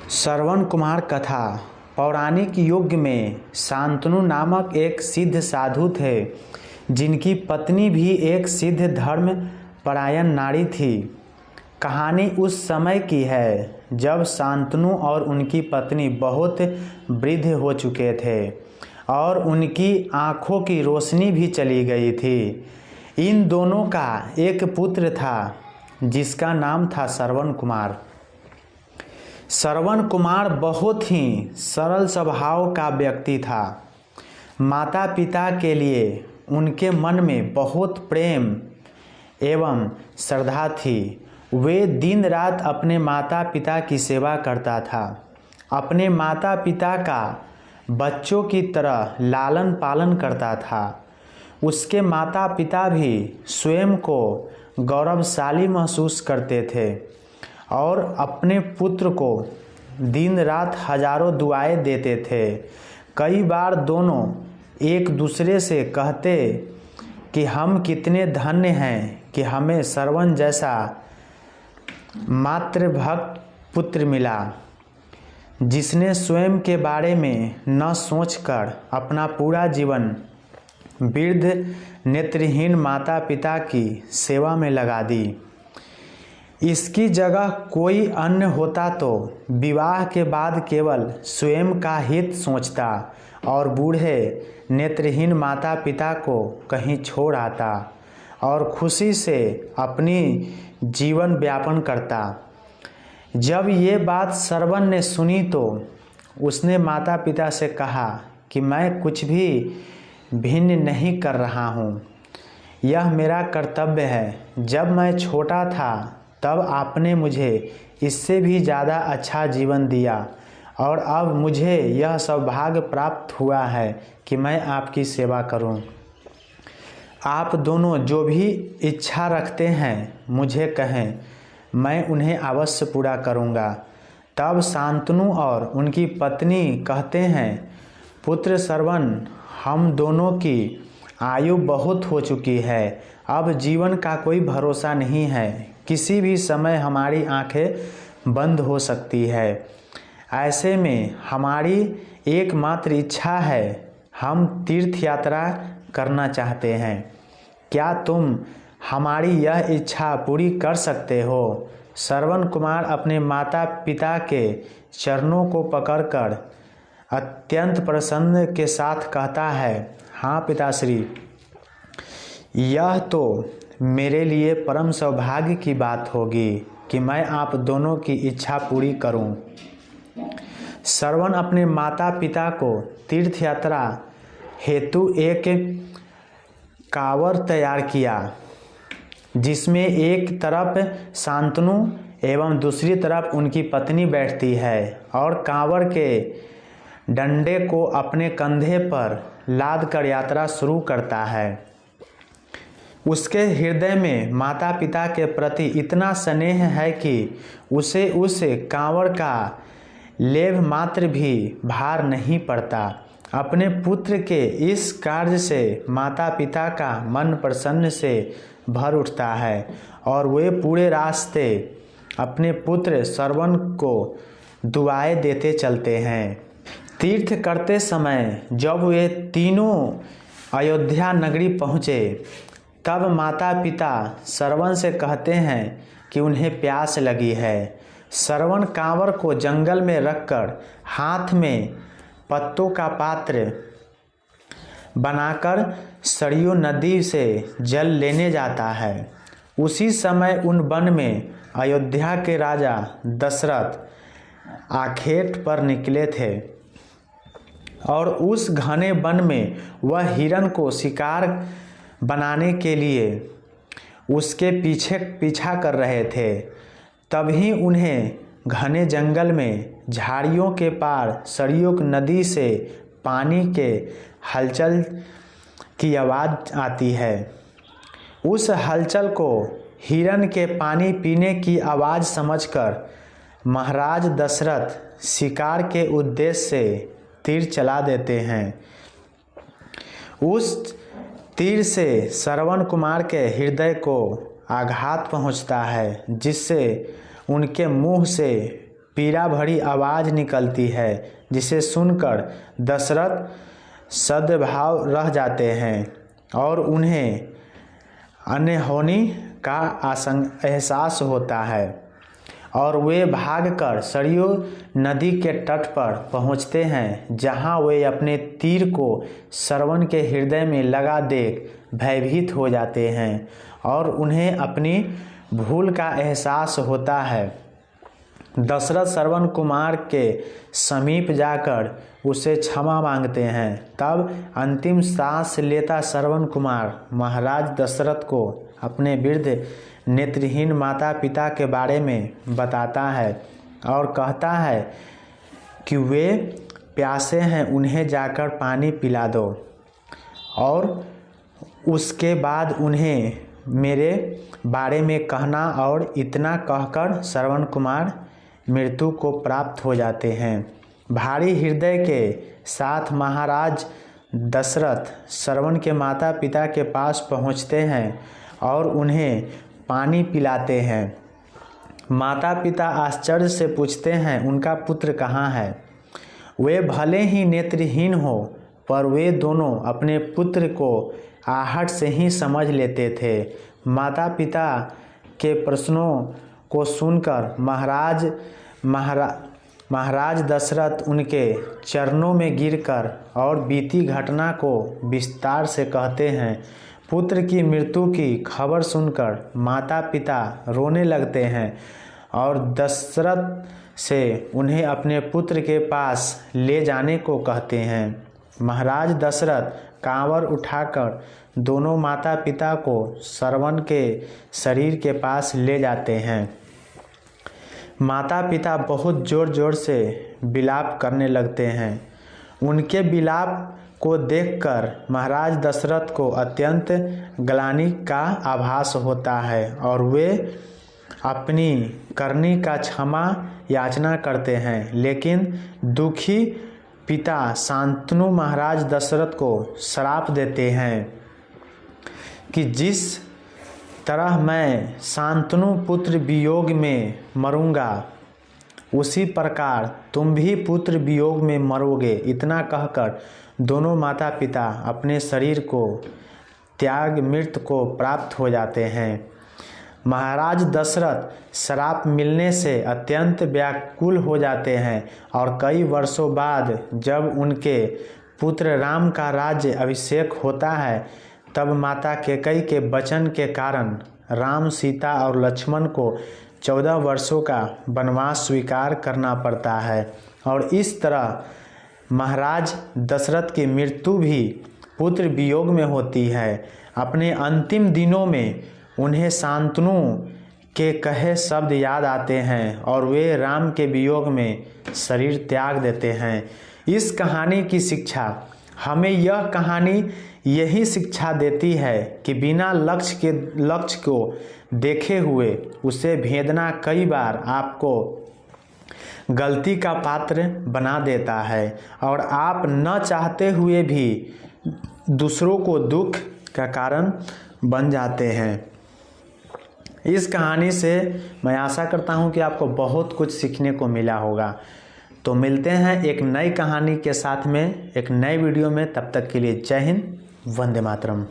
श्रवण कुमार कथा। पौराणिक युग में शांतनु नामक एक सिद्ध साधु थे, जिनकी पत्नी भी एक सिद्ध धर्म परायण नारी थी। कहानी उस समय की है जब शांतनु और उनकी पत्नी बहुत वृद्ध हो चुके थे और उनकी आँखों की रोशनी भी चली गई थी। इन दोनों का एक पुत्र था जिसका नाम था श्रवण कुमार। श्रवण कुमार बहुत ही सरल स्वभाव का व्यक्ति था। माता पिता के लिए उनके मन में बहुत प्रेम एवं श्रद्धा थी। वे दिन रात अपने माता पिता की सेवा करता था। अपने माता पिता का बच्चों की तरह लालन पालन करता था। उसके माता पिता भी स्वयं को गौरवशाली महसूस करते थे और अपने पुत्र को दिन रात हजारों दुआएं देते थे। कई बार दोनों एक दूसरे से कहते कि हम कितने धन्य हैं कि हमें श्रवण जैसा मातृभक्त पुत्र मिला, जिसने स्वयं के बारे में न सोचकर अपना पूरा जीवन वृद्ध नेत्रहीन माता पिता की सेवा में लगा दी। इसकी जगह कोई अन्य होता तो विवाह के बाद केवल स्वयं का हित सोचता और बूढ़े नेत्रहीन माता पिता को कहीं छोड़ आता और खुशी से अपनी जीवन व्यापन करता। जब ये बात श्रवण ने सुनी तो उसने माता पिता से कहा कि मैं कुछ भी भिन्न नहीं कर रहा हूँ, यह मेरा कर्तव्य है। जब मैं छोटा था तब आपने मुझे इससे भी ज़्यादा अच्छा जीवन दिया और अब मुझे यह सौभाग्य प्राप्त हुआ है कि मैं आपकी सेवा करूं। आप दोनों जो भी इच्छा रखते हैं मुझे कहें, मैं उन्हें अवश्य पूरा करूंगा। तब शांतनु और उनकी पत्नी कहते हैं, पुत्र श्रवण, हम दोनों की आयु बहुत हो चुकी है, अब जीवन का कोई भरोसा नहीं है। किसी भी समय हमारी आंखें बंद हो सकती है। ऐसे में हमारी एकमात्र इच्छा है, हम तीर्थ यात्रा करना चाहते हैं। क्या तुम हमारी यह इच्छा पूरी कर सकते हो? श्रवण कुमार अपने माता पिता के चरणों को पकड़कर अत्यंत प्रसन्न के साथ कहता है, हाँ पिताश्री, यह तो मेरे लिए परम सौभाग्य की बात होगी कि मैं आप दोनों की इच्छा पूरी करूं। श्रवण अपने माता पिता को तीर्थ यात्रा हेतु एक कांवड़ तैयार किया, जिसमें एक तरफ शांतनु एवं दूसरी तरफ उनकी पत्नी बैठती है और कांवड़ के डंडे को अपने कंधे पर लाद कर यात्रा शुरू करता है। उसके हृदय में माता पिता के प्रति इतना स्नेह है कि उसे उस कांवड़ का लेव मात्र भी भार नहीं पड़ता। अपने पुत्र के इस कार्य से माता पिता का मन प्रसन्न से भर उठता है और वे पूरे रास्ते अपने पुत्र श्रवण को दुआएं देते चलते हैं। तीर्थ करते समय जब वे तीनों अयोध्या नगरी पहुँचे तब माता पिता श्रवण से कहते हैं कि उन्हें प्यास लगी है। श्रवण कांवड़ को जंगल में रखकर हाथ में पत्तों का पात्र बनाकर सरयू नदी से जल लेने जाता है। उसी समय उन वन में अयोध्या के राजा दशरथ आखेट पर निकले थे और उस घने वन में वह हिरण को शिकार बनाने के लिए उसके पीछा कर रहे थे। तभी उन्हें घने जंगल में झाड़ियों के पार सरयू नदी से पानी के हलचल की आवाज़ आती है। उस हलचल को हिरण के पानी पीने की आवाज़ समझकर महाराज दशरथ शिकार के उद्देश्य से तीर चला देते हैं। उस तीर से श्रवण कुमार के हृदय को आघात पहुंचता है, जिससे उनके मुंह से पीड़ा भरी आवाज़ निकलती है, जिसे सुनकर दशरथ सद्भाव रह जाते हैं और उन्हें अनहोनी का एहसास होता है और वे भागकर सरयू नदी के तट पर पहुंचते हैं, जहां वे अपने तीर को श्रवण के हृदय में लगा देख भयभीत हो जाते हैं और उन्हें अपनी भूल का एहसास होता है। दशरथ श्रवण कुमार के समीप जाकर उसे क्षमा मांगते हैं। तब अंतिम सांस लेता श्रवण कुमार महाराज दशरथ को अपने वृद्ध नेत्रहीन माता पिता के बारे में बताता है और कहता है कि वे प्यासे हैं, उन्हें जाकर पानी पिला दो और उसके बाद उन्हें मेरे बारे में कहना। और इतना कहकर श्रवण कुमार मृत्यु को प्राप्त हो जाते हैं। भारी हृदय के साथ महाराज दशरथ श्रवण के माता पिता के पास पहुंचते हैं और उन्हें पानी पिलाते हैं। माता पिता आश्चर्य से पूछते हैं उनका पुत्र कहाँ है। वे भले ही नेत्रहीन हो, पर वे दोनों अपने पुत्र को आहट से ही समझ लेते थे। माता पिता के प्रश्नों को सुनकर महाराज दशरथ उनके चरणों में गिरकर और बीती घटना को विस्तार से कहते हैं। पुत्र की मृत्यु की खबर सुनकर माता पिता रोने लगते हैं और दशरथ से उन्हें अपने पुत्र के पास ले जाने को कहते हैं। महाराज दशरथ कांवर उठाकर दोनों माता पिता को श्रवण के शरीर के पास ले जाते हैं। माता पिता बहुत ज़ोर ज़ोर से विलाप करने लगते हैं। उनके विलाप को देखकर महाराज दशरथ को अत्यंत ग्लानि का आभास होता है और वे अपनी करनी का क्षमा याचना करते हैं। लेकिन दुखी पिता शांतनु महाराज दशरथ को श्राप देते हैं कि जिस तरह मैं शांतनु पुत्र वियोग में मरूंगा, उसी प्रकार तुम भी पुत्र वियोग में मरोगे। इतना कहकर दोनों माता पिता अपने शरीर को त्याग मृत्यु को प्राप्त हो जाते हैं। महाराज दशरथ श्राप मिलने से अत्यंत व्याकुल हो जाते हैं और कई वर्षों बाद जब उनके पुत्र राम का राज्य अभिषेक होता है, तब माता कैकेयी के वचन के कारण राम, सीता और लक्ष्मण को 14 वर्षों का वनवास स्वीकार करना पड़ता है। और इस तरह महाराज दशरथ की मृत्यु भी पुत्र वियोग में होती है। अपने अंतिम दिनों में उन्हें शांतनु के कहे शब्द याद आते हैं और वे राम के वियोग में शरीर त्याग देते हैं। इस कहानी की शिक्षा हमें यह कहानी यही शिक्षा देती है कि बिना लक्ष्य को देखे हुए उसे भेदना कई बार आपको गलती का पात्र बना देता है और आप न चाहते हुए भी दूसरों को दुख का कारण बन जाते हैं। इस कहानी से मैं आशा करता हूं कि आपको बहुत कुछ सीखने को मिला होगा। तो मिलते हैं एक नई कहानी के साथ में एक नए वीडियो में। तब तक के लिए जय हिंद, वंदे मातरम।